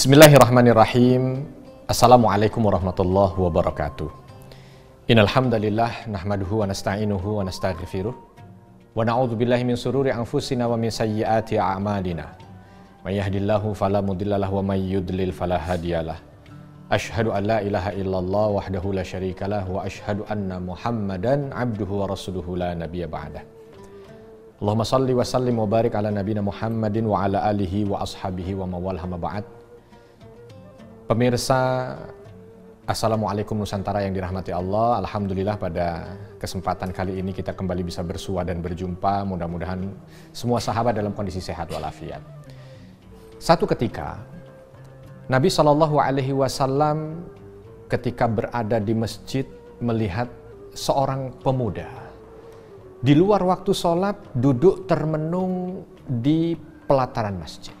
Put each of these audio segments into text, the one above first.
Bismillahirrahmanirrahim. Assalamualaikum warahmatullahi wabarakatuh. Innal hamdalillah nahmaduhu wa nasta'inuhu wa nastaghfiruh wa na'udzu billahi min sururi anfusina wa min sayyiati a'malina. May yahdihillahu fala mudhillalah wa may yudlil fala hadiyalah. Asyhadu an la ilaha illallah wahdahu la syarikalah wa asyhadu anna Muhammadan abduhu wa rasuluhu la nabiyya ba'dah. Allahumma shalli wa sallim wa barik ala nabiyina Muhammadin wa ala alihi wa ashabihi wa mawalha ma ba'd. Pemirsa, Assalamualaikum Nusantara yang dirahmati Allah. Alhamdulillah pada kesempatan kali ini kita kembali bisa bersua dan berjumpa. Mudah-mudahan semua sahabat dalam kondisi sehat walafiat. Satu ketika, Nabi SAW ketika berada di masjid melihat seorang pemuda di luar waktu sholat duduk termenung di pelataran masjid.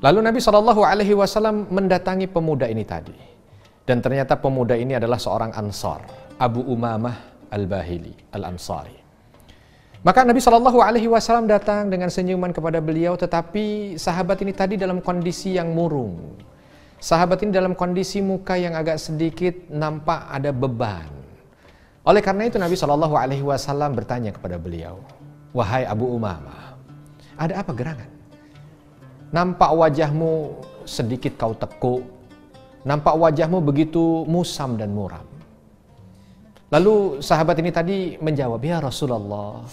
Lalu Nabi SAW mendatangi pemuda ini tadi. Dan ternyata pemuda ini adalah seorang Ansar, Abu Umamah Al-Bahili, Al-Ansari. Maka Nabi SAW datang dengan senyuman kepada beliau, tetapi sahabat ini tadi dalam kondisi yang murung. Sahabat ini dalam kondisi muka yang agak sedikit nampak ada beban. Oleh karena itu Nabi SAW bertanya kepada beliau, "Wahai Abu Umamah, ada apa gerangan? Nampak wajahmu sedikit kau tekuk, nampak wajahmu begitu musam dan muram." Lalu sahabat ini tadi menjawab, "Ya Rasulullah,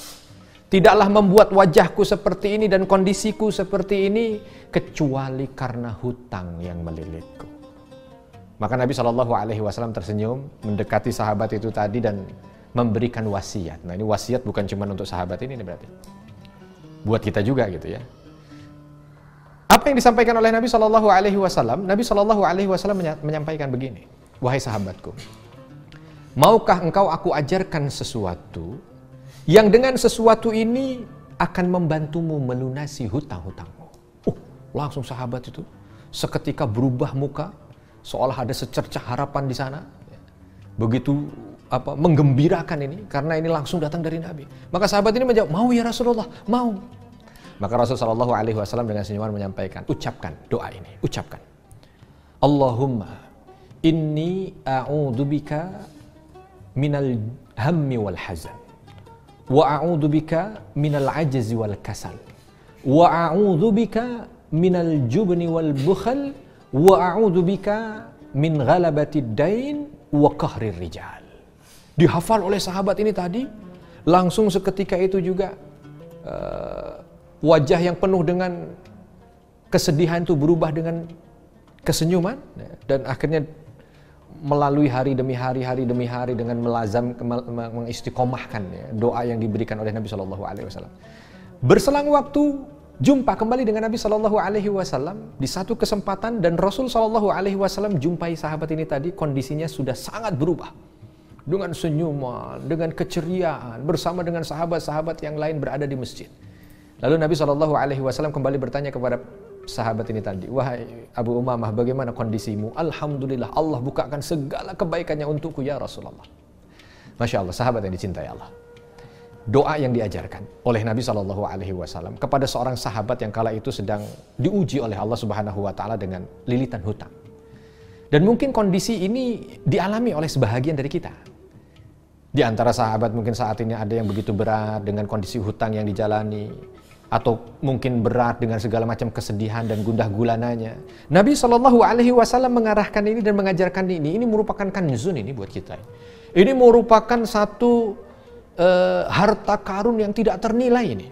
tidaklah membuat wajahku seperti ini dan kondisiku seperti ini kecuali karena hutang yang melilitku." Maka Nabi SAW tersenyum mendekati sahabat itu tadi dan memberikan wasiat. Nah, ini wasiat bukan cuma untuk sahabat ini berarti, buat kita juga gitu ya. Apa yang disampaikan oleh Nabi SAW? Nabi SAW menyampaikan begini, "Wahai sahabatku, maukah engkau aku ajarkan sesuatu yang dengan sesuatu ini akan membantumu melunasi hutang-hutangmu?" Langsung sahabat itu seketika berubah muka, seolah ada secercah harapan di sana. Begitu menggembirakan ini, karena ini langsung datang dari Nabi. Maka sahabat ini menjawab, "Mau ya Rasulullah, mau." Maka Rasulullah SAW dengan senyuman menyampaikan, ucapkan doa ini, ucapkan, "Allahumma inni a'udzubika minal hammi wal hazan, wa a'udzubika minal ajzi wal kasal, wa a'udzubika minal jubni wal bukhal, wa a'udzubika min ghalabatid dain wa qahrir rijal." Dihafal oleh sahabat ini tadi, langsung seketika itu juga wajah yang penuh dengan kesedihan itu berubah dengan kesenyuman, dan akhirnya melalui hari demi hari dengan melazam mengistiqomahkan doa yang diberikan oleh Nabi SAW. Berselang waktu, jumpa kembali dengan Nabi SAW di satu kesempatan, dan Rasul SAW jumpai sahabat ini tadi, kondisinya sudah sangat berubah dengan senyuman, dengan keceriaan bersama dengan sahabat-sahabat yang lain berada di masjid. Lalu Nabi SAW kembali bertanya kepada sahabat ini tadi, "Wahai Abu Umamah, bagaimana kondisimu?" "Alhamdulillah, Allah bukakan segala kebaikannya untukku ya Rasulullah." Masya Allah, sahabat yang dicintai Allah. Doa yang diajarkan oleh Nabi SAW kepada seorang sahabat yang kala itu sedang diuji oleh Allah Subhanahu Wa Taala dengan lilitan hutang. Dan mungkin kondisi ini dialami oleh sebahagian dari kita. Di antara sahabat mungkin saat ini ada yang begitu berat dengan kondisi hutang yang dijalani, atau mungkin berat dengan segala macam kesedihan dan gundah gulananya. Nabi SAW mengarahkan ini dan mengajarkan ini merupakan kanzun ini buat kita. Ini merupakan satu harta karun yang tidak ternilai ini.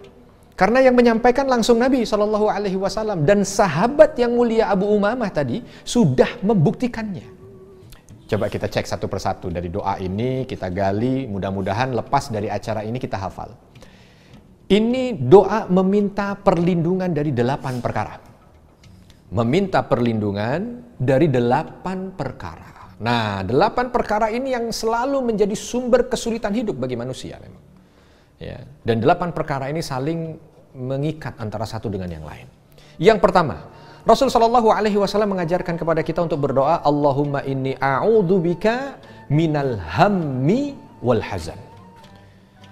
Karena yang menyampaikan langsung Nabi SAW, dan sahabat yang mulia Abu Umamah tadi sudah membuktikannya. Coba kita cek satu persatu dari doa ini, kita gali, mudah-mudahan lepas dari acara ini kita hafal. Ini doa meminta perlindungan dari 8 perkara. Meminta perlindungan dari 8 perkara. Nah, 8 perkara ini yang selalu menjadi sumber kesulitan hidup bagi manusia memang. Ya, dan 8 perkara ini saling mengikat antara satu dengan yang lain. Yang pertama, Rasulullah SAW mengajarkan kepada kita untuk berdoa, "Allahumma inni a'udzubika minal hammi wal hazan."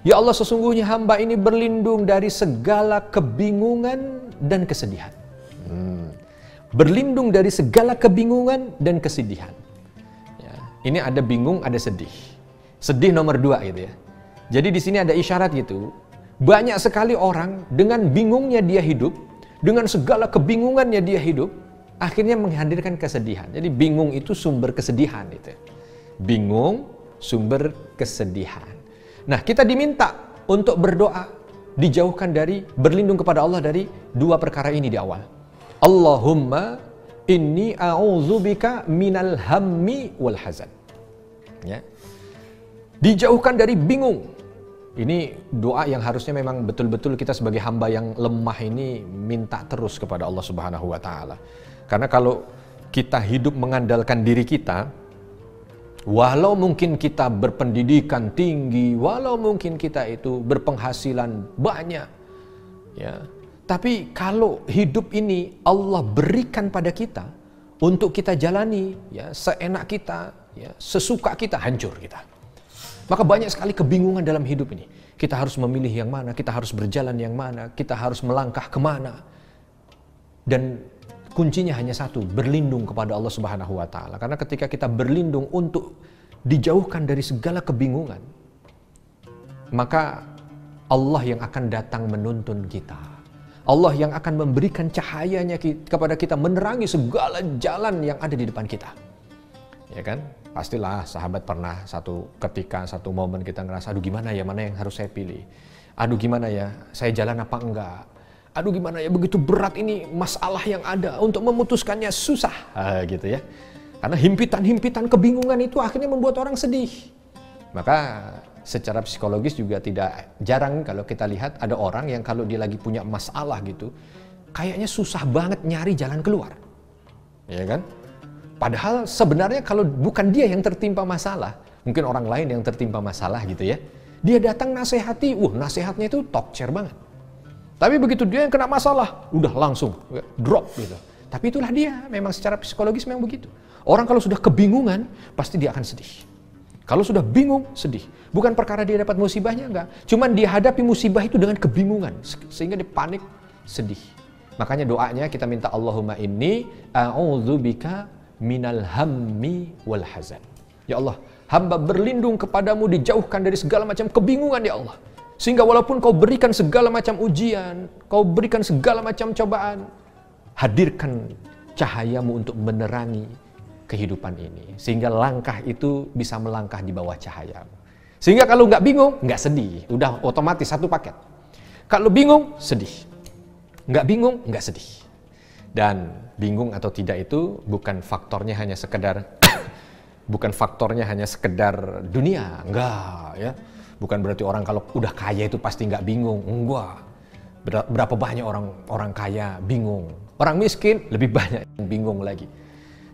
Ya Allah, sesungguhnya hamba ini berlindung dari segala kebingungan dan kesedihan. berlindung dari segala kebingungan dan kesedihan. Ya, ini ada bingung, ada sedih. Sedih nomor 2 gitu ya. Jadi di sini ada isyarat gitu. Banyak sekali orang dengan bingungnya dia hidup, dengan segala kebingungannya dia hidup, akhirnya menghadirkan kesedihan. Jadi bingung itu sumber kesedihan itu. Bingung sumber kesedihan. Nah, kita diminta untuk berdoa dijauhkan dari, berlindung kepada Allah dari 2 perkara ini di awal. Allahumma inni a'udzubika minal hammi wal hazan. Ya. Dijauhkan dari bingung. Ini doa yang harusnya memang betul-betul kita sebagai hamba yang lemah ini minta terus kepada Allah Subhanahu wa taala. Karena kalau kita hidup mengandalkan diri kita, walau mungkin kita berpendidikan tinggi, walau mungkin kita itu berpenghasilan banyak, ya, tapi kalau hidup ini Allah berikan pada kita untuk kita jalani, ya, seenak kita, ya, sesuka kita, hancur kita. Maka banyak sekali kebingungan dalam hidup ini. Kita harus memilih yang mana, kita harus berjalan yang mana, kita harus melangkah kemana. Dan kuncinya hanya satu, berlindung kepada Allah Subhanahu wa taala. Karena ketika kita berlindung untuk dijauhkan dari segala kebingungan, maka Allah yang akan datang menuntun kita. Allah yang akan memberikan cahayanya kepada kita, menerangi segala jalan yang ada di depan kita. Ya kan? Pastilah sahabat pernah satu momen kita ngerasa, aduh gimana ya, mana yang harus saya pilih? Aduh gimana ya, saya jalan apa enggak? Aduh gimana ya, begitu berat ini masalah yang ada, untuk memutuskannya susah, gitu ya. Karena himpitan-himpitan kebingungan itu akhirnya membuat orang sedih. Maka secara psikologis juga tidak jarang kalau kita lihat ada orang yang kalau dia lagi punya masalah gitu, kayaknya susah banget nyari jalan keluar. Ya kan? Padahal sebenarnya kalau bukan dia yang tertimpa masalah, mungkin orang lain yang tertimpa masalah gitu ya. Dia datang nasihati, nasihatnya itu top chair banget. Tapi begitu dia yang kena masalah, udah langsung drop gitu. Tapi itulah dia, memang secara psikologis memang begitu. Orang kalau sudah kebingungan, pasti dia akan sedih. Kalau sudah bingung, sedih. Bukan perkara dia dapat musibahnya, enggak. Cuman dia hadapi musibah itu dengan kebingungan, sehingga dia panik, sedih. Makanya doanya kita minta Allahumma inni a'udzubika minal hammi wal hazan. Ya Allah, hamba berlindung kepadamu dijauhkan dari segala macam kebingungan ya Allah. Sehingga walaupun kau berikan segala macam ujian, kau berikan segala macam cobaan, hadirkan cahayamu untuk menerangi kehidupan ini. Sehingga langkah itu bisa melangkah di bawah cahayamu. Sehingga kalau nggak bingung, nggak sedih. Udah otomatis satu paket. Kalau bingung, sedih. Nggak bingung, nggak sedih. Dan bingung atau tidak itu bukan faktornya hanya sekedar dunia, enggak ya. Bukan berarti orang kalau udah kaya itu pasti nggak bingung, enggak. Berapa banyak orang kaya bingung. Orang miskin lebih banyak yang bingung lagi.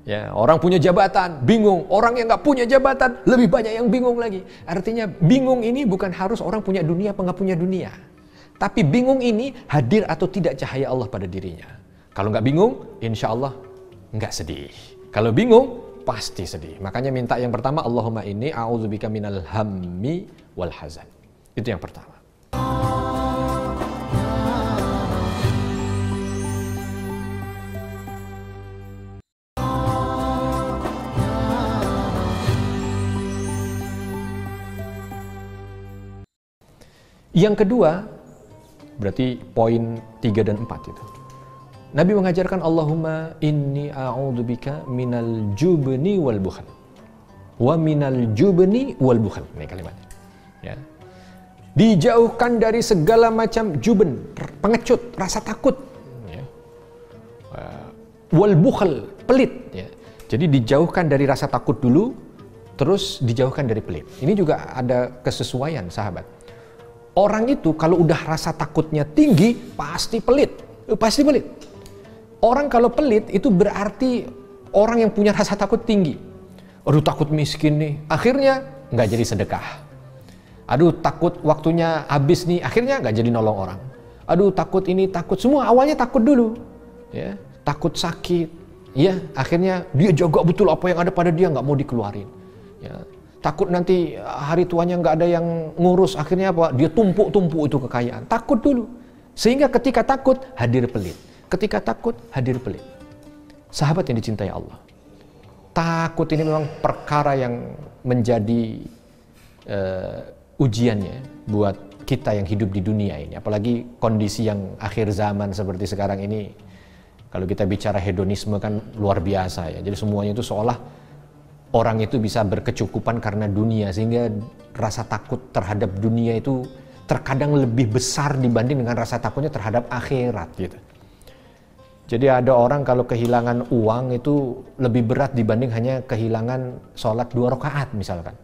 Ya, orang punya jabatan bingung, orang yang nggak punya jabatan lebih banyak yang bingung lagi. Artinya bingung ini bukan harus orang punya dunia apa nggak punya dunia. Tapi bingung ini hadir atau tidak cahaya Allah pada dirinya. Kalau nggak bingung, insya Allah nggak sedih. Kalau bingung, pasti sedih. Makanya minta yang pertama, Allahumma inni a'udzubika minal hammi wal hazan. Itu yang pertama. Yang kedua, berarti poin 3 dan 4 itu. Nabi mengajarkan Allahumma inni a'udzubika minal jubni wal bukhal. Wa minal jubni wal bukhal. Ini kalimatnya. Ya. Dijauhkan dari segala macam juben, pengecut, rasa takut. Ya. Wal bukhal, pelit. Ya. Jadi dijauhkan dari rasa takut dulu, terus dijauhkan dari pelit. Ini juga ada kesesuaian, sahabat. Orang itu kalau udah rasa takutnya tinggi, pasti pelit. Pasti pelit. Orang kalau pelit itu berarti orang yang punya rasa takut tinggi. Aduh takut miskin nih, akhirnya nggak jadi sedekah. Aduh takut waktunya habis nih, akhirnya nggak jadi nolong orang. Aduh takut ini, takut semua awalnya takut dulu, ya takut sakit, ya akhirnya dia jaga betul apa yang ada pada dia nggak mau dikeluarin. Ya, takut nanti hari tuanya nggak ada yang ngurus, akhirnya apa? Dia tumpuk-tumpuk itu kekayaan. Takut dulu, sehingga ketika takut hadir pelit. Ketika takut, hadir pelit. Sahabat yang dicintai Allah, takut ini memang perkara yang menjadi ujiannya buat kita yang hidup di dunia ini. Apalagi kondisi yang akhir zaman seperti sekarang ini. Kalau kita bicara hedonisme kan luar biasa ya. Jadi semuanya itu seolah orang itu bisa berkecukupan karena dunia, sehingga rasa takut terhadap dunia itu terkadang lebih besar dibanding dengan rasa takutnya terhadap akhirat gitu. Jadi ada orang kalau kehilangan uang itu lebih berat dibanding hanya kehilangan sholat 2 rakaat misalkan.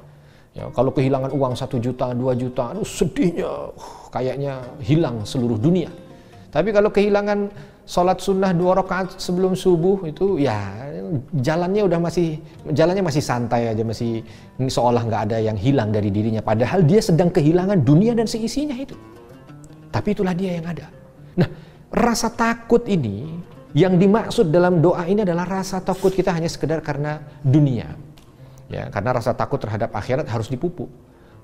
Ya, kalau kehilangan uang 1 juta, 2 juta, aduh sedihnya, kayaknya hilang seluruh dunia. Tapi kalau kehilangan sholat sunnah 2 rakaat sebelum subuh itu ya jalannya masih santai aja, masih seolah nggak ada yang hilang dari dirinya. Padahal dia sedang kehilangan dunia dan seisinya itu. Tapi itulah dia yang ada. Nah, rasa takut ini yang dimaksud dalam doa ini adalah rasa takut kita hanya sekedar karena dunia. Ya, karena rasa takut terhadap akhirat harus dipupuk.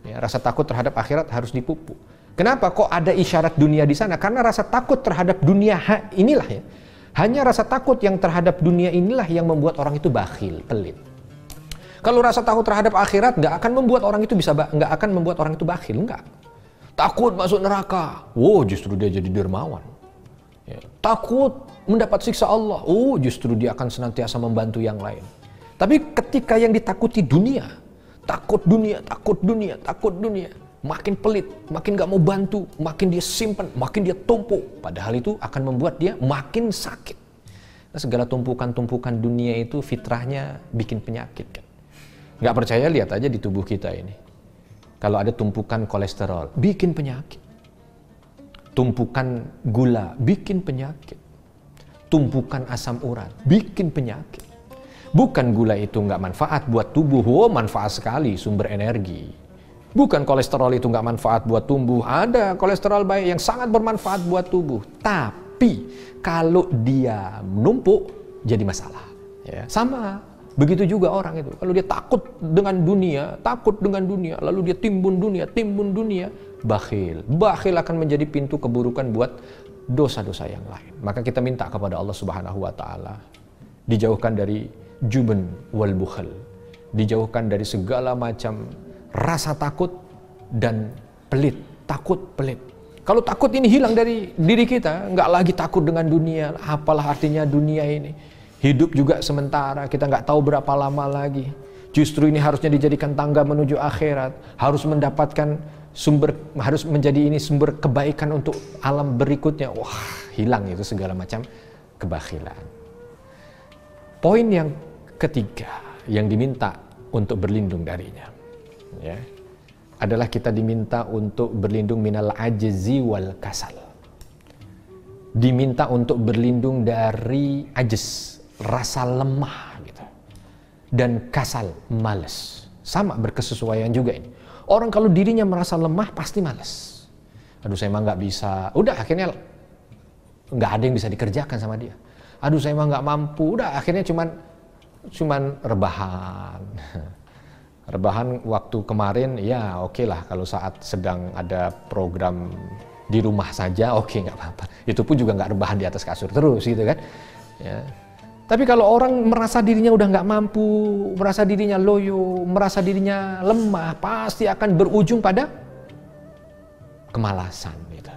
Ya, rasa takut terhadap akhirat harus dipupuk. Kenapa kok ada isyarat dunia di sana? Karena rasa takut terhadap dunia inilah ya. Hanya rasa takut yang terhadap dunia inilah yang membuat orang itu bakhil, pelit. Kalau rasa takut terhadap akhirat nggak akan membuat orang itu bakhil, enggak. Takut masuk neraka, justru dia jadi dermawan. Ya, takut mendapat siksa Allah, justru dia akan senantiasa membantu yang lain. Tapi ketika yang ditakuti dunia, takut dunia, makin pelit, makin gak mau bantu, makin dia simpan, makin dia tumpuk. Padahal itu akan membuat dia makin sakit. Nah, segala tumpukan-tumpukan dunia itu fitrahnya bikin penyakit kan. Gak percaya, lihat aja di tubuh kita ini. Kalau ada tumpukan kolesterol, bikin penyakit. Tumpukan gula, bikin penyakit. Tumpukan asam urat, bikin penyakit. Bukan gula itu nggak manfaat buat tubuh, manfaat sekali, sumber energi. Bukan kolesterol itu nggak manfaat buat tubuh, ada kolesterol baik yang sangat bermanfaat buat tubuh. Tapi kalau dia menumpuk, jadi masalah. Ya, sama, begitu juga orang itu. Kalau dia takut dengan dunia, lalu dia timbun dunia, bakhil. Bakhil akan menjadi pintu keburukan buat dosa-dosa yang lain. Maka kita minta kepada Allah Subhanahu wa Ta'ala, dijauhkan dari juben wal bukhal, dijauhkan dari segala macam rasa takut dan pelit. Kalau takut ini hilang dari diri kita, nggak lagi takut dengan dunia. Apalah artinya dunia ini? Hidup juga sementara, kita nggak tahu berapa lama lagi. Justru ini harusnya dijadikan tangga menuju akhirat, harus menjadi ini sumber kebaikan untuk alam berikutnya. Hilang itu segala macam kebakhilan. Poin yang ketiga yang diminta untuk berlindung darinya, ya, adalah kita diminta untuk berlindung minal ajzi wal kasal. Diminta untuk berlindung dari ajz, rasa lemah gitu, dan kasal, malas. Sama, berkesesuaian juga ini. Orang kalau dirinya merasa lemah pasti malas. Aduh, saya emang nggak bisa. Udah akhirnya nggak ada yang bisa dikerjakan sama dia. Aduh, saya emang nggak mampu. Udah akhirnya cuman rebahan. Rebahan waktu kemarin ya oke lah, kalau saat sedang ada program di rumah saja oke, nggak apa-apa. Itu pun juga nggak rebahan di atas kasur terus gitu kan. Ya. Tapi kalau orang merasa dirinya udah nggak mampu, merasa dirinya loyo, merasa dirinya lemah, pasti akan berujung pada kemalasan gitu.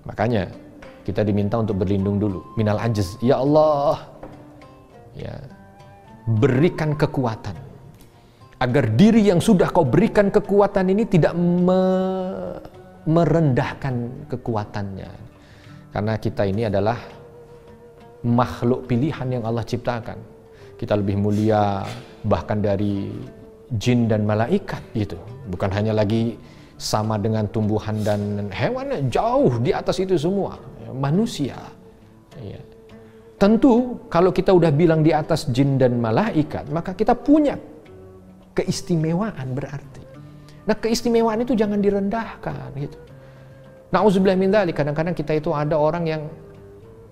Makanya kita diminta untuk berlindung dulu minal ajz. Ya Allah, ya, berikan kekuatan agar diri yang sudah kau berikan kekuatan ini tidak merendahkan kekuatannya. Karena kita ini adalah makhluk pilihan yang Allah ciptakan. Kita lebih mulia bahkan dari jin dan malaikat gitu. Bukan hanya lagi sama dengan tumbuhan dan hewan, jauh di atas itu semua. Manusia. Ya. Tentu kalau kita udah bilang di atas jin dan malaikat, maka kita punya keistimewaan berarti. Nah, keistimewaan itu jangan direndahkan gitu. Na'udzubillah min dzalik, kadang-kadang kita itu ada orang yang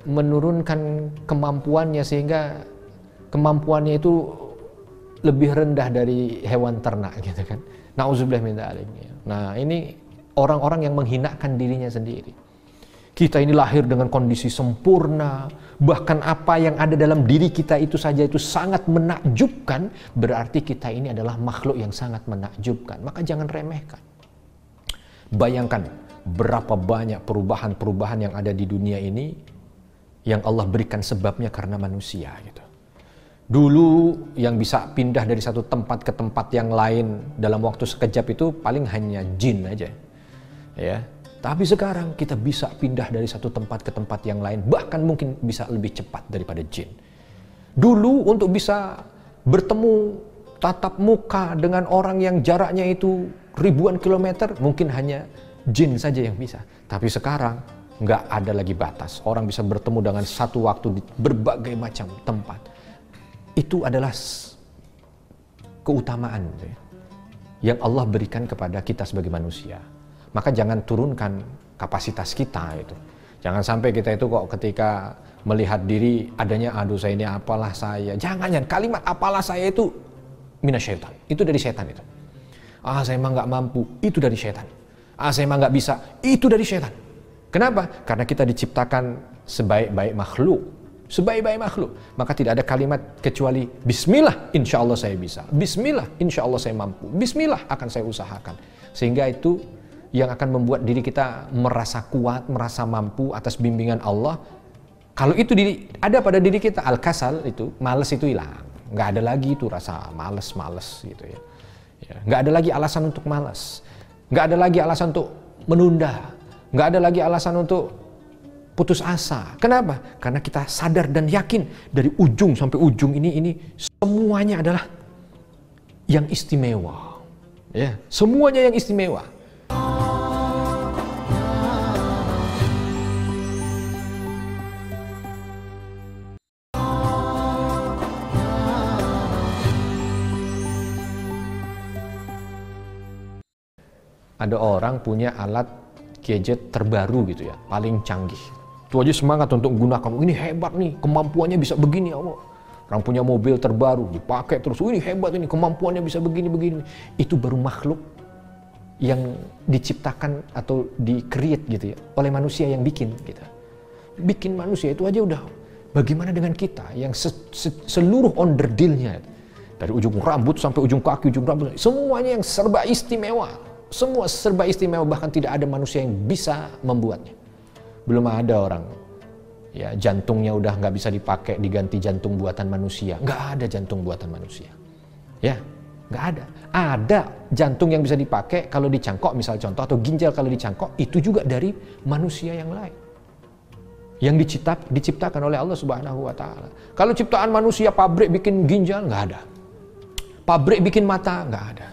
menurunkan kemampuannya sehingga kemampuannya itu lebih rendah dari hewan ternak gitu kan. Na'udzubillah min dzalik. Nah, ini orang-orang yang menghinakan dirinya sendiri. Kita ini lahir dengan kondisi sempurna, bahkan apa yang ada dalam diri kita itu saja itu sangat menakjubkan, berarti kita ini adalah makhluk yang sangat menakjubkan. Maka jangan remehkan. Bayangkan berapa banyak perubahan-perubahan yang ada di dunia ini yang Allah berikan sebabnya karena manusia gitu. Dulu yang bisa pindah dari satu tempat ke tempat yang lain dalam waktu sekejap itu paling hanya jin aja. Ya. Tapi sekarang kita bisa pindah dari satu tempat ke tempat yang lain, bahkan mungkin bisa lebih cepat daripada jin. Dulu untuk bisa bertemu tatap muka dengan orang yang jaraknya itu ribuan kilometer, mungkin hanya jin saja yang bisa. Tapi sekarang nggak ada lagi batas. Orang bisa bertemu dengan satu waktu di berbagai macam tempat. Itu adalah keutamaan yang Allah berikan kepada kita sebagai manusia. Maka jangan turunkan kapasitas kita itu. Jangan sampai kita itu kok ketika melihat diri adanya, aduh saya ini apalah saya. Jangan kalimat apalah saya itu minasyaitan. Itu dari setan itu. Ah saya emang nggak mampu, itu dari setan. Ah saya emang nggak bisa, itu dari setan. Kenapa? Karena kita diciptakan sebaik-baik makhluk. Sebaik-baik makhluk. Maka tidak ada kalimat kecuali Bismillah, insya Allah saya bisa. Bismillah, insya Allah saya mampu. Bismillah, akan saya usahakan. Sehingga itu yang akan membuat diri kita merasa kuat, merasa mampu atas bimbingan Allah. Kalau itu ada pada diri kita, al-kasal itu, malas itu hilang. Nggak ada lagi itu rasa males gitu ya. Nggak ada lagi alasan untuk malas. Nggak ada lagi alasan untuk menunda. Nggak ada lagi alasan untuk putus asa. Kenapa? Karena kita sadar dan yakin dari ujung sampai ujung ini semuanya adalah yang istimewa. Ya, semuanya yang istimewa. Ada orang punya alat gadget terbaru gitu ya, paling canggih. Itu aja semangat untuk menggunakan. Ini hebat nih, kemampuannya bisa begini Allah. Orang punya mobil terbaru, dipakai terus. Ini hebat ini, kemampuannya bisa begini. Itu baru makhluk yang diciptakan atau di-create gitu ya, oleh manusia yang bikin gitu. Bikin manusia itu aja udah. Bagaimana dengan kita yang seluruh onderdilnya, dari ujung rambut sampai ujung kaki, ujung rambut, semuanya yang serba istimewa. Semua serba istimewa, bahkan tidak ada manusia yang bisa membuatnya. Belum ada orang ya jantungnya udah nggak bisa dipakai diganti jantung buatan manusia. Nggak ada jantung buatan manusia. Ya, nggak ada. Ada jantung yang bisa dipakai kalau dicangkok, misal contoh, atau ginjal kalau dicangkok, itu juga dari manusia yang lain. Yang diciptakan oleh Allah Subhanahu wa Ta'ala. Kalau ciptaan manusia, pabrik bikin ginjal, nggak ada. Pabrik bikin mata, nggak ada.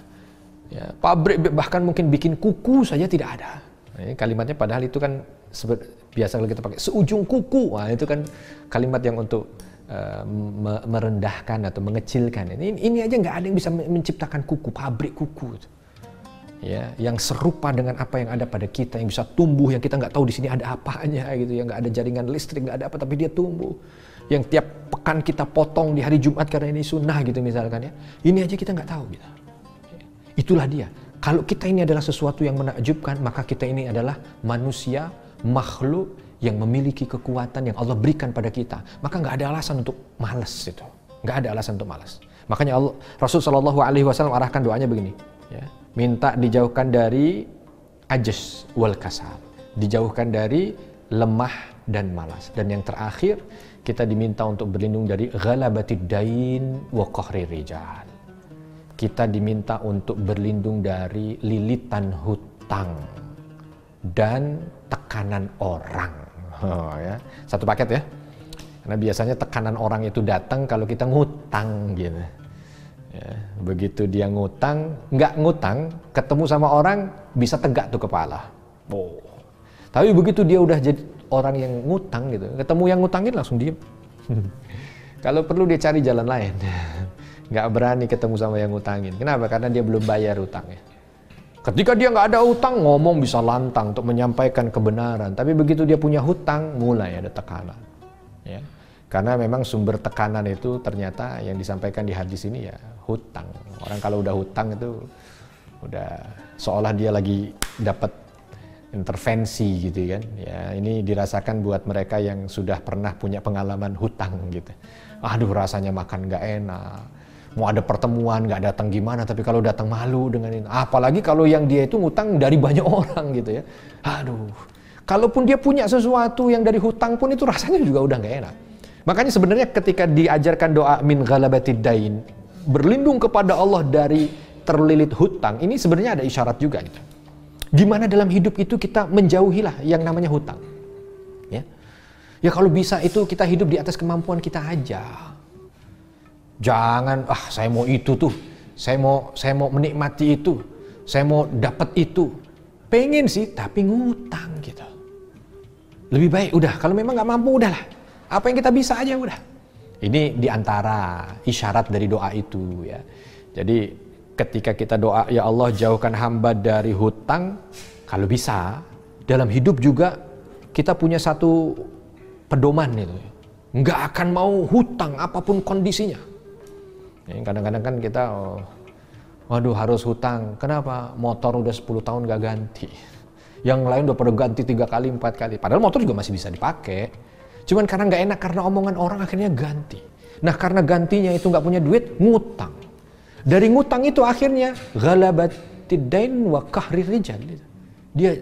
Ya, pabrik bahkan mungkin bikin kuku saja tidak ada. Ini kalimatnya padahal itu kan biasa kalau kita pakai seujung kuku. Wah, itu kan kalimat yang untuk merendahkan atau mengecilkan. Ini aja nggak ada yang bisa menciptakan kuku, pabrik kuku. Ya, yang serupa dengan apa yang ada pada kita, yang bisa tumbuh, yang kita nggak tahu di sini ada apanya gitu, yang nggak ada jaringan listrik, nggak ada apa, tapi dia tumbuh. Yang tiap pekan kita potong di hari Jumat karena ini sunnah gitu misalkan ya. Ini aja kita nggak tahu gitu. Itulah dia. Kalau kita ini adalah sesuatu yang menakjubkan, maka kita ini adalah manusia, makhluk yang memiliki kekuatan yang Allah berikan pada kita. Maka nggak ada alasan untuk malas itu. Nggak ada alasan untuk malas. Makanya Rasul Shallallahu Alaihi Wasallam arahkan doanya begini. Ya, minta dijauhkan dari ajaz wal kasal. Dijauhkan dari lemah dan malas. Dan yang terakhir, kita diminta untuk berlindung dari ghalabatid dain wa qahrir rijal. Kita diminta untuk berlindung dari lilitan hutang dan tekanan orang. Oh, ya. Satu paket ya. Karena biasanya tekanan orang itu datang kalau kita ngutang gitu. Ya, begitu dia nggak ngutang, ketemu sama orang bisa tegak tuh kepala. Oh. Tapi begitu dia udah jadi orang yang ngutang gitu, ketemu yang ngutangin langsung diem. Kalau perlu dia cari jalan lain. Nggak berani ketemu sama yang ngutangin. Kenapa? Karena dia belum bayar utangnya. Ketika dia nggak ada hutang, ngomong bisa lantang untuk menyampaikan kebenaran. Tapi begitu dia punya hutang, mulai ada tekanan. Ya. Karena memang sumber tekanan itu ternyata yang disampaikan di hadis ini ya hutang. Orang kalau udah hutang itu udah seolah dia lagi dapat intervensi gitu kan. Ya, ini dirasakan buat mereka yang sudah pernah punya pengalaman hutang gitu. Aduh, rasanya makan nggak enak. Mau ada pertemuan nggak datang gimana, tapi kalau datang malu dengan ini. Apalagi kalau yang dia itu ngutang dari banyak orang gitu ya. Aduh, kalaupun dia punya sesuatu yang dari hutang pun itu rasanya juga udah nggak enak. Makanya sebenarnya ketika diajarkan doa min ghalabatid dain, berlindung kepada Allah dari terlilit hutang, ini sebenarnya ada isyarat juga gitu. Gimana dalam hidup itu kita menjauhilah yang namanya hutang. Ya kalau bisa itu kita hidup di atas kemampuan kita aja. Jangan, saya mau itu tuh, saya mau menikmati itu, saya mau dapat itu. Pengen sih, tapi ngutang gitu. Lebih baik udah, kalau memang nggak mampu udahlah. Apa yang kita bisa aja udah. Ini diantara isyarat dari doa itu ya. Jadi ketika kita doa, ya Allah jauhkan hamba dari hutang, kalau bisa dalam hidup juga kita punya satu pedoman itu, nggak akan mau hutang apapun kondisinya. Kadang-kadang kan kita, waduh harus hutang, kenapa? Motor udah 10 tahun nggak ganti, yang lain udah pada ganti 3 kali 4 kali, padahal motor juga masih bisa dipakai, cuman karena nggak enak, karena omongan orang akhirnya ganti. Nah karena gantinya itu nggak punya duit, ngutang. Dari ngutang itu akhirnya ghalabatid dain wa qahrir rijal. Dia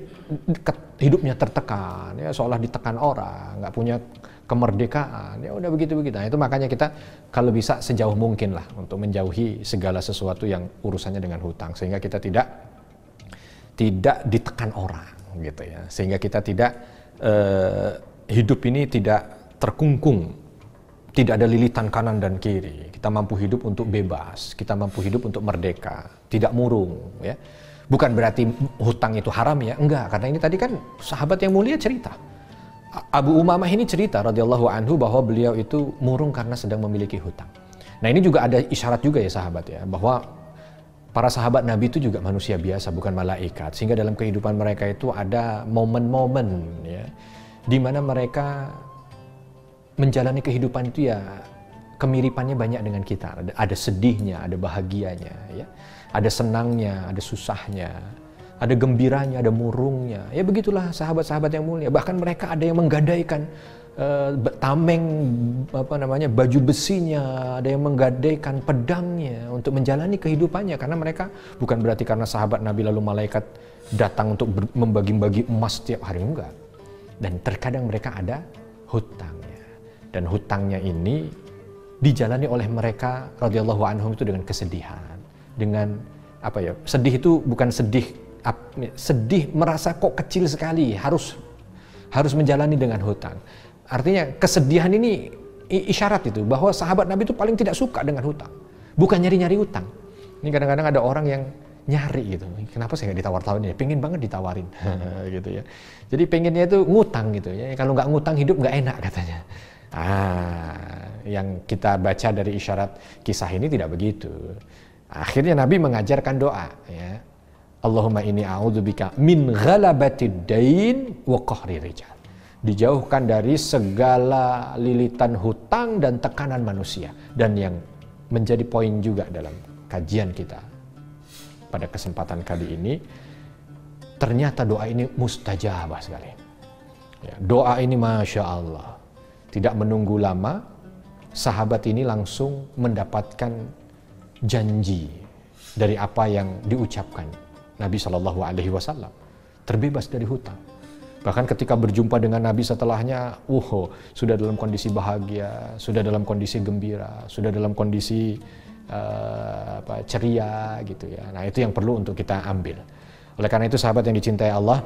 hidupnya tertekan, ya seolah ditekan orang, nggak punya kemerdekaan. Ya udah begitu-begitu. Nah, itu makanya kita kalau bisa sejauh mungkin lah untuk menjauhi segala sesuatu yang urusannya dengan hutang, sehingga kita tidak ditekan orang gitu ya. Sehingga kita tidak hidup ini tidak terkungkung. Tidak ada lilitan kanan dan kiri. Kita mampu hidup untuk bebas, kita mampu hidup untuk merdeka, tidak murung ya. Bukan berarti hutang itu haram ya, enggak, karena ini tadi kan sahabat yang mulia cerita. Abu Umamah ini cerita radhiyallahu anhu bahwa beliau itu murung karena sedang memiliki hutang. Nah, ini juga ada isyarat juga ya sahabat ya, bahwa para sahabat Nabi itu juga manusia biasa, bukan malaikat, sehingga dalam kehidupan mereka itu ada momen-momen ya di mana mereka menjalani kehidupan itu ya kemiripannya banyak dengan kita. Ada sedihnya, ada bahagianya, ya. Ada senangnya, ada susahnya, ada gembiranya, ada murungnya. Ya begitulah sahabat-sahabat yang mulia. Bahkan mereka ada yang menggadaikan tameng baju besinya, ada yang menggadaikan pedangnya untuk menjalani kehidupannya, karena mereka bukan berarti karena sahabat Nabi lalu malaikat datang untuk membagi-bagi emas setiap hari, enggak. Dan terkadang mereka ada hutangnya. Dan hutangnya ini dijalani oleh mereka radhiyallahu anhum itu dengan kesedihan, dengan sedih itu bukan sedih merasa kok kecil sekali, harus menjalani dengan hutang. Artinya kesedihan ini isyarat itu bahwa sahabat Nabi itu paling tidak suka dengan hutang, bukan nyari-nyari hutang. Ini kadang-kadang ada orang yang nyari gitu, kenapa saya nggak ditawar-tawarin ya, pengen banget ditawarin gitu ya. Jadi pengennya itu ngutang gitu ya, kalau nggak ngutang hidup nggak enak katanya. Yang kita baca dari isyarat kisah ini tidak begitu. Akhirnya Nabi mengajarkan doa ya. Allahumma inni a'udzubika min ghalabatid dain wa qahri rijal. Dijauhkan dari segala lilitan hutang dan tekanan manusia. Dan yang menjadi poin juga dalam kajian kita pada kesempatan kali ini, ternyata doa ini mustajabah sekali. Ya, doa ini Masya Allah, tidak menunggu lama, sahabat ini langsung mendapatkan janji dari apa yang diucapkan Nabi SAW, terbebas dari hutang. Bahkan ketika berjumpa dengan Nabi setelahnya, sudah dalam kondisi bahagia, sudah dalam kondisi gembira, sudah dalam kondisi ceria gitu ya. Nah, itu yang perlu untuk kita ambil. Oleh karena itu sahabat yang dicintai Allah,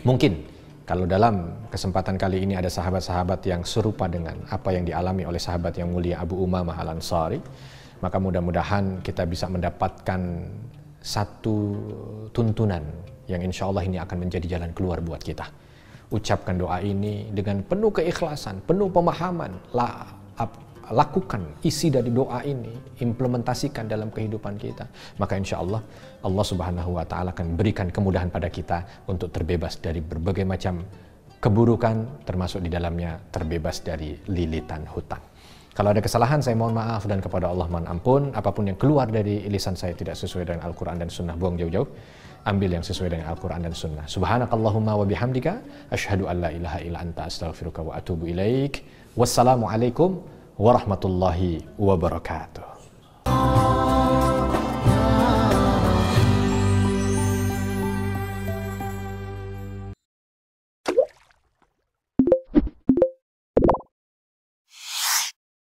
mungkin kalau dalam kesempatan kali ini ada sahabat-sahabat yang serupa dengan apa yang dialami oleh sahabat yang mulia Abu Umamah Al-Ansari, maka mudah-mudahan kita bisa mendapatkan satu tuntunan yang insya Allah ini akan menjadi jalan keluar buat kita. Ucapkan doa ini dengan penuh keikhlasan, penuh pemahaman, lakukan isi dari doa ini, implementasikan dalam kehidupan kita. Maka insya Allah, Allah Subhanahu wa Ta'ala akan berikan kemudahan pada kita untuk terbebas dari berbagai macam keburukan, termasuk di dalamnya terbebas dari lilitan hutang. Kalau ada kesalahan saya mohon maaf, dan kepada Allah mohon ampun. Apapun yang keluar dari lisan saya tidak sesuai dengan Al-Quran dan Sunnah, buang jauh-jauh. ambil yang sesuai dengan Al-Quran dan Sunnah. Subhanakallahumma wa bihamdika, asyhadu an la ilaha illa anta, astaghfiruka wa atubu ilaik. Wassalamualaikum warahmatullahi wabarakatuh.